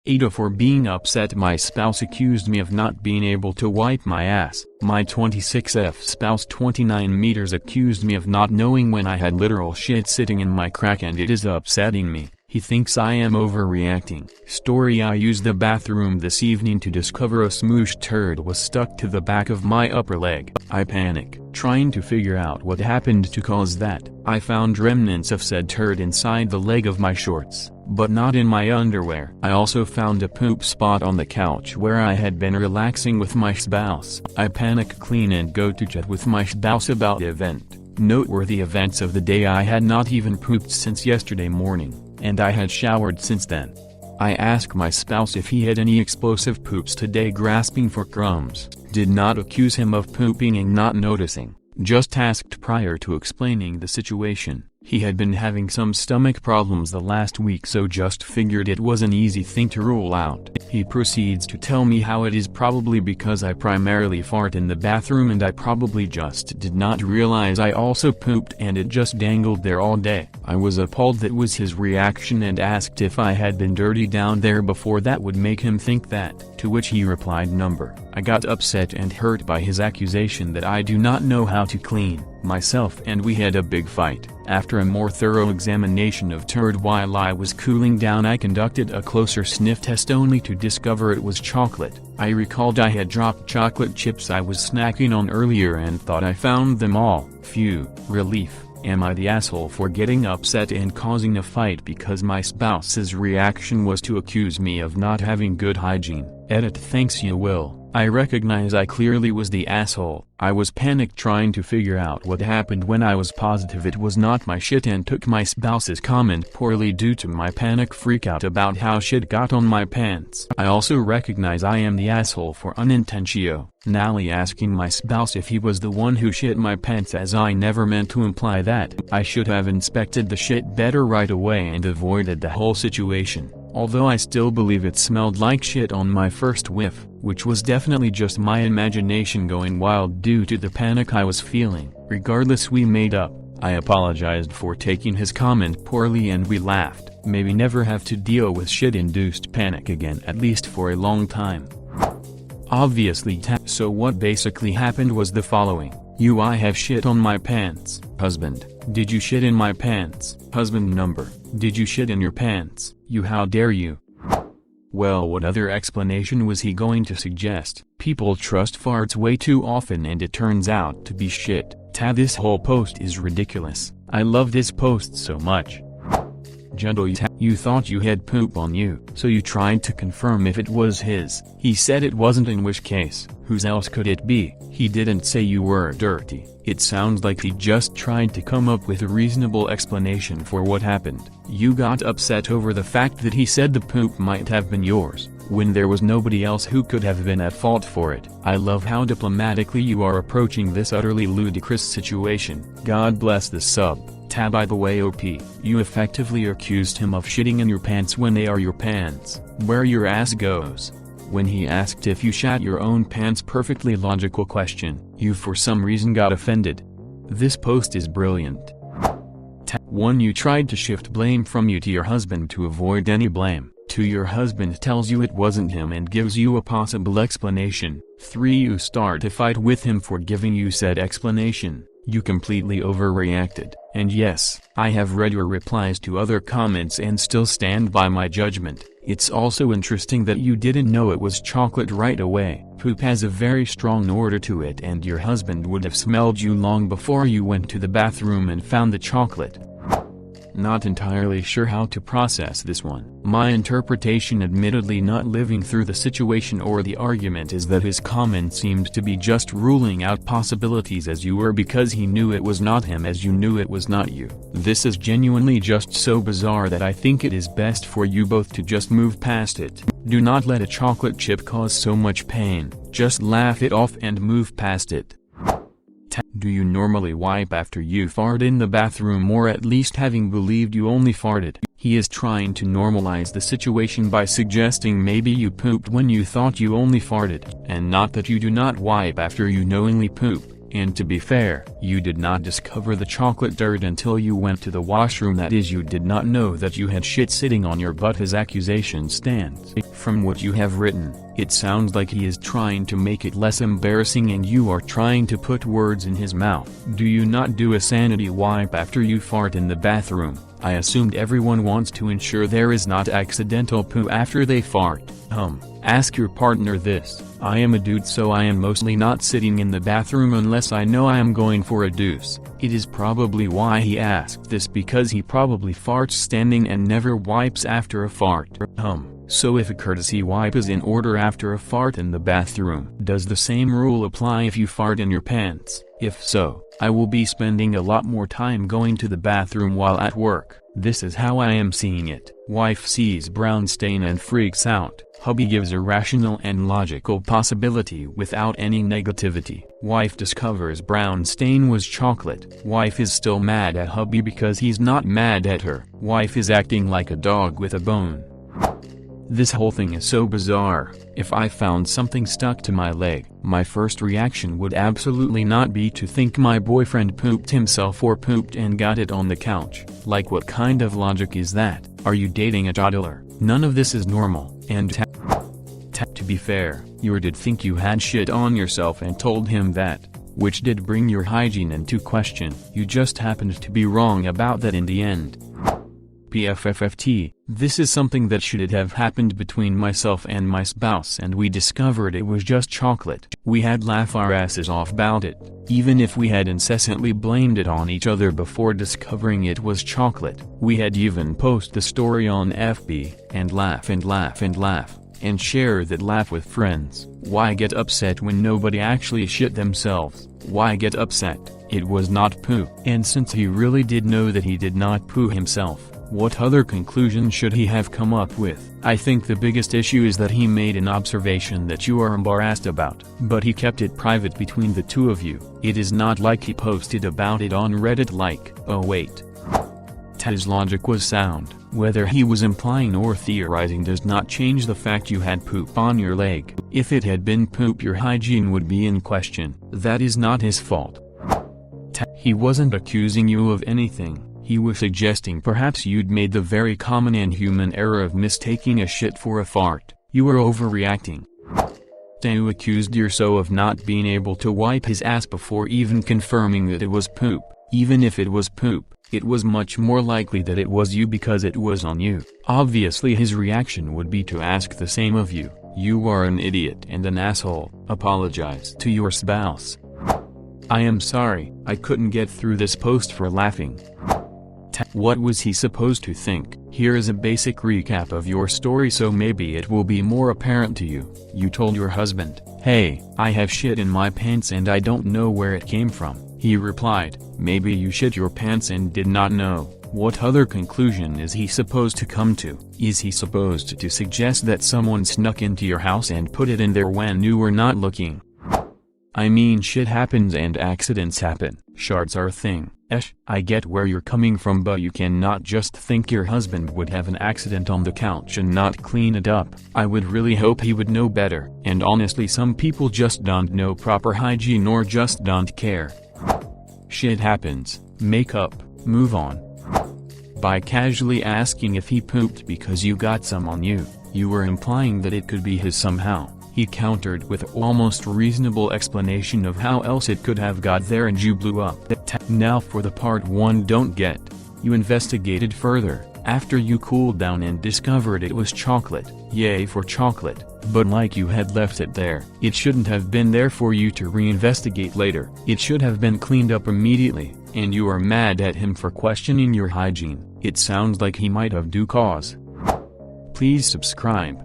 AITA for being upset. My spouse accused me of not being able to wipe my ass. My 26F spouse 29 meters accused me of not knowing when I had literal shit sitting in my crack, and it is upsetting me. He thinks I am overreacting. Story: I used the bathroom this evening to discover a smoosh turd was stuck to the back of my upper leg. I panic, trying to figure out what happened to cause that. I found remnants of said turd inside the leg of my shorts, but not in my underwear. I also found a poop spot on the couch where I had been relaxing with my spouse. I panic, clean, and go to chat with my spouse about the event. Noteworthy events of the day: I had not even pooped since yesterday morning, and I had showered since then. I asked my spouse if he had any explosive poops today, grasping for crumbs. Did not accuse him of pooping and not noticing, just asked prior to explaining the situation. He had been having some stomach problems the last week, so just figured it was an easy thing to rule out. He proceeds to tell me how it is probably because I primarily fart in the bathroom and I probably just did not realize I also pooped and it just dangled there all day. I was appalled that was his reaction and asked if I had been dirty down there before that would make him think that, to which he replied number. I got upset and hurt by his accusation that I do not know how to clean myself, and we had a big fight. After a more thorough examination of turd while I was cooling down, I conducted a closer sniff test only to discover it was chocolate. I recalled I had dropped chocolate chips I was snacking on earlier and thought I found them all. Phew, relief. Am I the asshole for getting upset and causing a fight because my spouse's reaction was to accuse me of not having good hygiene? Edit. Thanks you will. I recognize I clearly was the asshole. I was panicked trying to figure out what happened when I was positive it was not my shit and took my spouse's comment poorly due to my panic freakout about how shit got on my pants. I also recognize I am the asshole for unintentionally asking my spouse if he was the one who shit my pants, as I never meant to imply that. I should have inspected the shit better right away and avoided the whole situation. Although I still believe it smelled like shit on my first whiff, which was definitely just my imagination going wild due to the panic I was feeling. Regardless, we made up. I apologized for taking his comment poorly and we laughed. Maybe never have to deal with shit-induced panic again, at least for a long time. Obviously. So what basically happened was the following. I have shit on my pants. Husband: did you shit in my pants? Husband number: did you shit in your pants? How dare you? Well, what other explanation was he going to suggest? People trust farts way too often and it turns out to be shit. This whole post is ridiculous. I love this post so much. You thought you had poop on you, so you tried to confirm if it was his. He said it wasn't, in which case, whose else could it be? He didn't say you were dirty. It sounds like he just tried to come up with a reasonable explanation for what happened. You got upset over the fact that he said the poop might have been yours, when there was nobody else who could have been at fault for it. I love how diplomatically you are approaching this utterly ludicrous situation. God bless the sub. By the way, OP, you effectively accused him of shitting in your pants when they are your pants, where your ass goes. When he asked if you shat your own pants, perfectly logical question, you for some reason got offended. This post is brilliant. 1. You tried to shift blame from you to your husband to avoid any blame. 2. Your husband tells you it wasn't him and gives you a possible explanation. 3. You start a fight with him for giving you said explanation. You completely overreacted. And yes, I have read your replies to other comments and still stand by my judgment. It's also interesting that you didn't know it was chocolate right away. Poop has a very strong odor to it and your husband would have smelled you long before you went to the bathroom and found the chocolate. Not entirely sure how to process this one. My interpretation, admittedly not living through the situation or the argument, is that his comment seemed to be just ruling out possibilities as you were because he knew it was not him as you knew it was not you. This is genuinely just so bizarre that I think it is best for you both to just move past it. Do not let a chocolate chip cause so much pain. Just laugh it off and move past it. Do you normally wipe after you fart in the bathroom, or at least having believed you only farted? He is trying to normalize the situation by suggesting maybe you pooped when you thought you only farted, and not that you do not wipe after you knowingly poop. And to be fair, you did not discover the chocolate dirt until you went to the washroom. That is, you did not know that you had shit sitting on your butt. His accusation stands. From what you have written, it sounds like he is trying to make it less embarrassing and you are trying to put words in his mouth. Do you not do a sanity wipe after you fart in the bathroom? I assumed everyone wants to ensure there is not accidental poo after they fart. Ask your partner this. I am a dude, so I am mostly not sitting in the bathroom unless I know I am going for a deuce. It is probably why he asked this, because he probably farts standing and never wipes after a fart. So if a courtesy wipe is in order after a fart in the bathroom, does the same rule apply if you fart in your pants? If so, I will be spending a lot more time going to the bathroom while at work. This is how I am seeing it. Wife sees brown stain and freaks out. Hubby gives a rational and logical possibility without any negativity. Wife discovers brown stain was chocolate. Wife is still mad at hubby because he's not mad at her. Wife is acting like a dog with a bone. This whole thing is so bizarre. If I found something stuck to my leg, my first reaction would absolutely not be to think my boyfriend pooped himself or pooped and got it on the couch. Like, what kind of logic is that? Are you dating a toddler? None of this is normal. And to be fair, you did think you had shit on yourself and told him that, which did bring your hygiene into question. You just happened to be wrong about that in the end. PFFFT, this is something that should have happened between myself and my spouse, and we discovered it was just chocolate. We had laughed our asses off about it, even if we had incessantly blamed it on each other before discovering it was chocolate. We had even post the story on FB, and laugh and laugh and laugh, and share that laugh with friends. Why get upset when nobody actually shit themselves? Why get upset? It was not poo. And since he really did know that he did not poo himself, what other conclusion should he have come up with? I think the biggest issue is that he made an observation that you are embarrassed about, but he kept it private between the two of you. It is not like he posted about it on Reddit like, oh wait. His logic was sound. Whether he was implying or theorizing does not change the fact you had poop on your leg. If it had been poop, your hygiene would be in question. That is not his fault. He wasn't accusing you of anything. He was suggesting perhaps you'd made the very common and human error of mistaking a shit for a fart. You were overreacting. You accused yourself of not being able to wipe his ass before even confirming that it was poop. Even if it was poop, it was much more likely that it was you because it was on you. Obviously his reaction would be to ask the same of you. You are an idiot and an asshole. Apologize to your spouse. I am sorry, I couldn't get through this post for laughing. What was he supposed to think? Here is a basic recap of your story so maybe it will be more apparent to you. You told your husband, "Hey, I have shit in my pants and I don't know where it came from." He replied, "Maybe you shit your pants and did not know." What other conclusion is he supposed to come to? Is he supposed to suggest that someone snuck into your house and put it in there when you were not looking? I mean, shit happens and accidents happen. Shards are a thing. I get where you're coming from, but you cannot just think your husband would have an accident on the couch and not clean it up. I would really hope he would know better. And honestly, some people just don't know proper hygiene or just don't care. Shit happens. Make up. Move on. By casually asking if he pooped because you got some on you, you were implying that it could be his somehow. He countered with almost reasonable explanation of how else it could have got there and you blew up. Now for the part one don't get. You investigated further, after you cooled down and discovered it was chocolate. Yay for chocolate, but like you had left it there. It shouldn't have been there for you to reinvestigate later. It should have been cleaned up immediately, and you are mad at him for questioning your hygiene. It sounds like he might have due cause. Please subscribe.